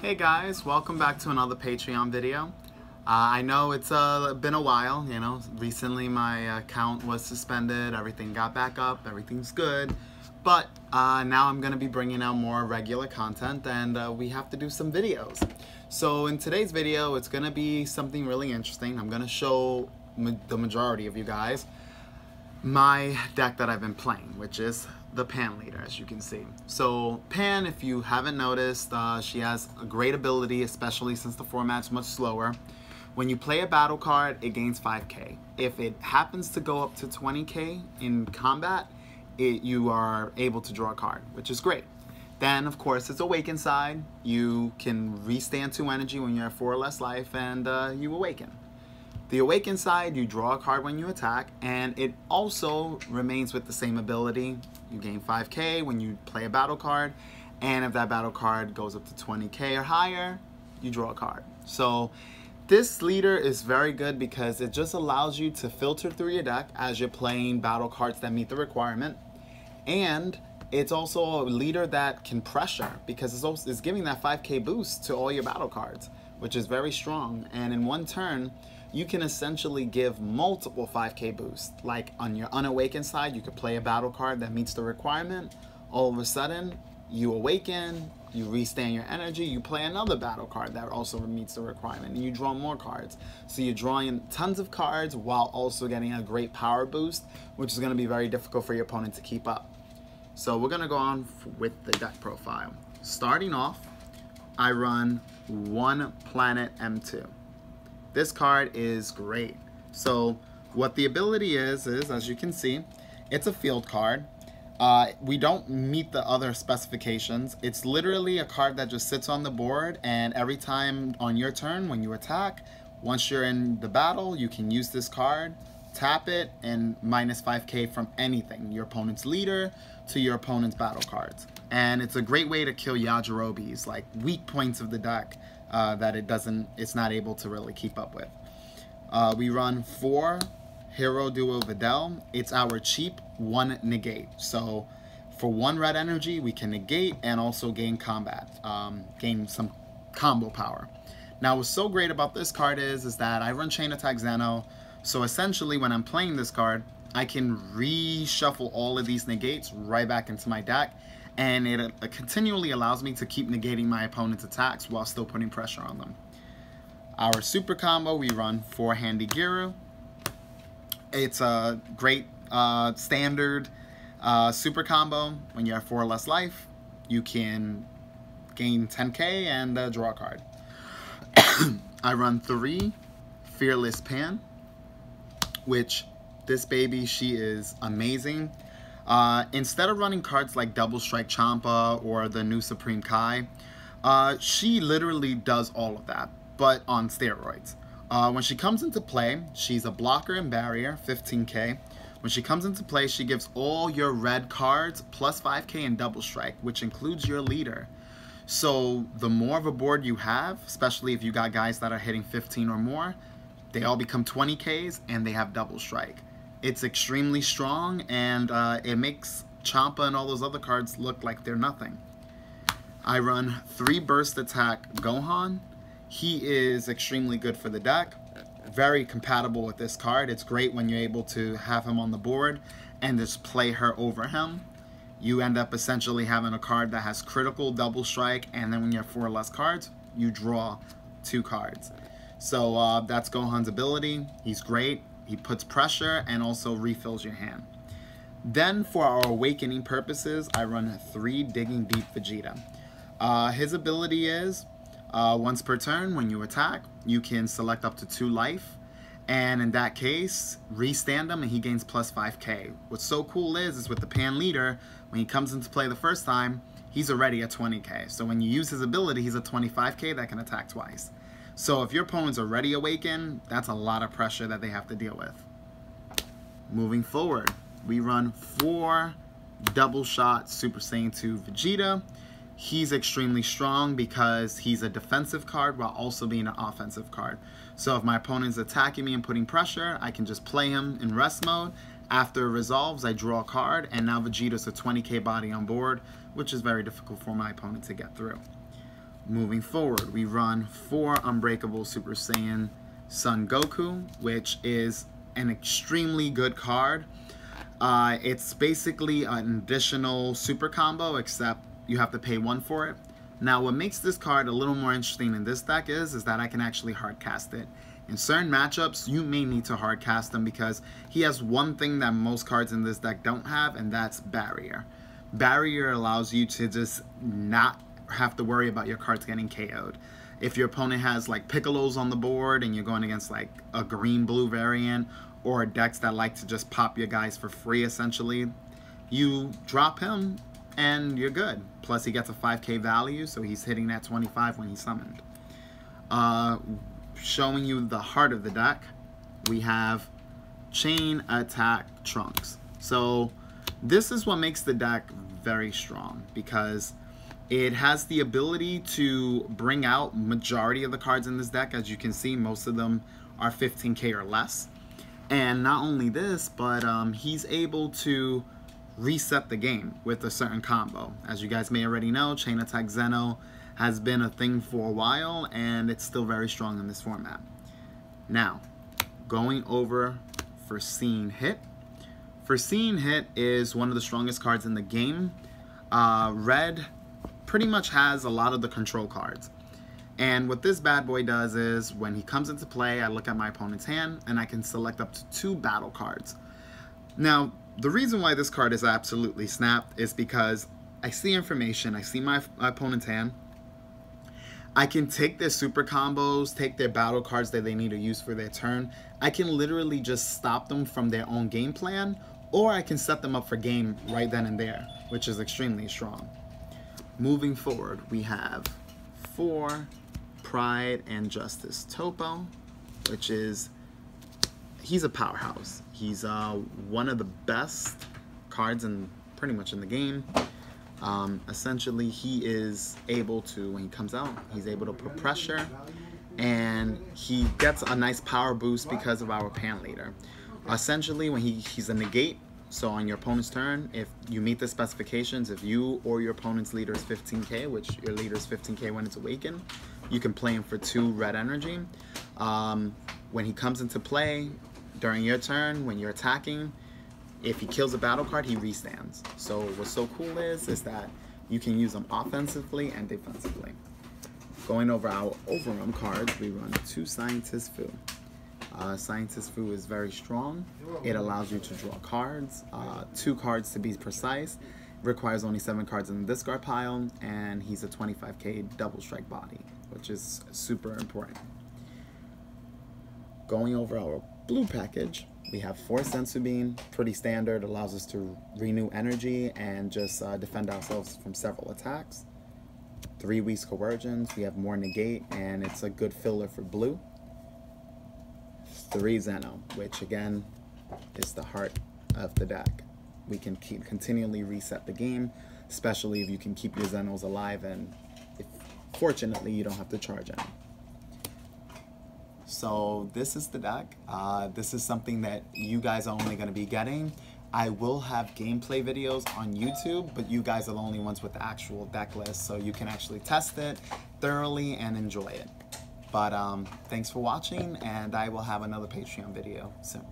Hey guys, welcome back to another Patreon video. I know it's been a while, recently my account was suspended, everything got back up, everything's good, but now I'm going to be bringing out more regular content and we have to do some videos. So in today's video, it's going to be something really interesting. I'm going to show the majority of you guys my deck that I've been playing, which is the Pan leader, as you can see. So Pan, if you haven't noticed, she has a great ability, especially since the format's much slower. When you play a battle card, it gains 5k. If it happens to go up to 20k in combat, you are able to draw a card, which is great. Then, of course, it's Awaken side. You can restand 2 energy when you have 4 or less life, and you awaken. The Awaken side, you draw a card when you attack, and it also remains with the same ability. You gain 5k when you play a battle card, and if that battle card goes up to 20k or higher, you draw a card. So this leader is very good because it just allows you to filter through your deck as you're playing battle cards that meet the requirement, and it's also a leader that can pressure because it's giving that 5k boost to all your battle cards, which is very strong. And in one turn, you can essentially give multiple 5k boosts. Like on your unawakened side, you could play a battle card that meets the requirement. All of a sudden, you awaken, you restand your energy, you play another battle card that also meets the requirement, and you draw more cards. So you're drawing tons of cards while also getting a great power boost, which is going to be very difficult for your opponent to keep up. So we're going to go on with the deck profile. Starting off, I run 1 Planet M2. This card is great. So what the ability is as you can see, it's a field card. We don't meet the other specifications. It's literally a card that just sits on the board, and every time on your turn when you attack, once you're in the battle, you can use this card, tap it, and minus 5k from anything, your opponent's leader to your opponent's battle cards. And it's a great way to kill Yajirobis, like weak points of the deck that it's not able to really keep up with. We run 4 Hero Duo Videl. It's our cheap 1 negate. So for 1 red energy, we can negate and also gain combat, gain some combo power. Now what's so great about this card is that I run Chain Attack Zeno, so essentially when I'm playing this card, I can reshuffle all of these negates right back into my deck, and it continually allows me to keep negating my opponent's attacks while still putting pressure on them. Our super combo, we run 4 Handy Giru. It's a great standard super combo. When you have 4 or less life, you can gain 10k and draw a card. I run 3 Fearless Pan, which this baby, she is amazing. Instead of running cards like Double Strike Champa or the new Supreme Kai, she literally does all of that, but on steroids. When she comes into play, she's a blocker and barrier, 15k. When she comes into play, she gives all your red cards plus 5k in Double Strike, which includes your leader. So the more of a board you have, especially if you got guys that are hitting 15 or more, they all become 20ks and they have Double Strike. It's extremely strong, and it makes Champa and all those other cards look like they're nothing. I run 3 Burst Attack Gohan. He is extremely good for the deck. Very compatible with this card. It's great when you're able to have him on the board and just play her over him. You end up essentially having a card that has critical Double Strike, and then when you have 4 or less cards, you draw 2 cards. So that's Gohan's ability. He's great. He puts pressure and also refills your hand. Then for our awakening purposes, I run 3 Digging Deep Vegeta. His ability is, once per turn when you attack, you can select up to 2 life, and in that case, restand him and he gains plus 5k. What's so cool is with the Pan leader, when he comes into play the first time, he's already at 20k. So when you use his ability, he's at 25k that can attack twice. So if your opponent's already awakened, that's a lot of pressure that they have to deal with. Moving forward, we run 4 Double Shot Super Saiyan 2 Vegeta. He's extremely strong because he's a defensive card while also being an offensive card. So if my opponent's attacking me and putting pressure, I can just play him in rest mode. After it resolves, I draw a card, and now Vegeta's a 20k body on board, which is very difficult for my opponent to get through. Moving forward, we run 4 Unbreakable Super Saiyan Son Goku, which is an extremely good card. It's basically an additional super combo, except you have to pay 1 for it. Now, what makes this card a little more interesting in this deck is that I can actually hard cast it. In certain matchups, you may need to hard cast him because he has one thing that most cards in this deck don't have, and that's Barrier. Barrier allows you to just not have to worry about your cards getting KO'd. If your opponent has like Piccolos on the board and you're going against like a green-blue variant or decks that like to just pop your guys for free essentially, you drop him and you're good. Plus he gets a 5k value, so he's hitting that 25 when he's summoned. Showing you the heart of the deck, we have Chain Attack Trunks. So this is what makes the deck very strong, because it has the ability to bring out majority of the cards in this deck. As you can see, most of them are 15k or less. And not only this, but he's able to reset the game with a certain combo. As you guys may already know, Chain Attack Zeno has been a thing for a while, and it's still very strong in this format. Now, going over Foreseen Hit. Foreseen Hit is one of the strongest cards in the game. Red pretty much has a lot of the control cards. And what this bad boy does is, when he comes into play, I look at my opponent's hand and I can select up to 2 battle cards. Now, the reason why this card is absolutely snapped is because I see information, I see my opponent's hand, I can take their super combos, take their battle cards that they need to use for their turn. I can literally just stop them from their own game plan, or I can set them up for game right then and there, which is extremely strong. Moving forward, we have 4 Pride and Justice Topo, which is, he's a powerhouse. He's one of the best cards in pretty much in the game. Essentially, he is able to, when he comes out, he's able to put pressure, and he gets a nice power boost because of our Pan Leader. Essentially, when he's a negate, so on your opponent's turn, if you meet the specifications, if you or your opponent's leader is 15k, which your leader is 15k when it's awakened, you can play him for 2 red energy. When he comes into play during your turn, when you're attacking, if he kills a battle card, he restands. So what's so cool is that you can use them offensively and defensively. Going over our overrun cards, we run 2 Scientist Fu. Scientist Fu is very strong. It allows you to draw cards, 2 cards to be precise. It requires only 7 cards in the discard pile, and he's a 25k double strike body, which is super important. Going over our blue package, we have 4 Sensu Bean, pretty standard, allows us to renew energy and just defend ourselves from several attacks. 3 Whis Coercions, we have more negate, and it's a good filler for blue. 3 Zeno, which again is the heart of the deck. We can continually reset the game, especially if you can keep your Zenos alive, and fortunately you don't have to charge any. So this is the deck. This is something that you guys are only going to be getting. I will have gameplay videos on YouTube, but you guys are the only ones with the actual deck list, so you can actually test it thoroughly and enjoy it. But thanks for watching, and I will have another Patreon video soon.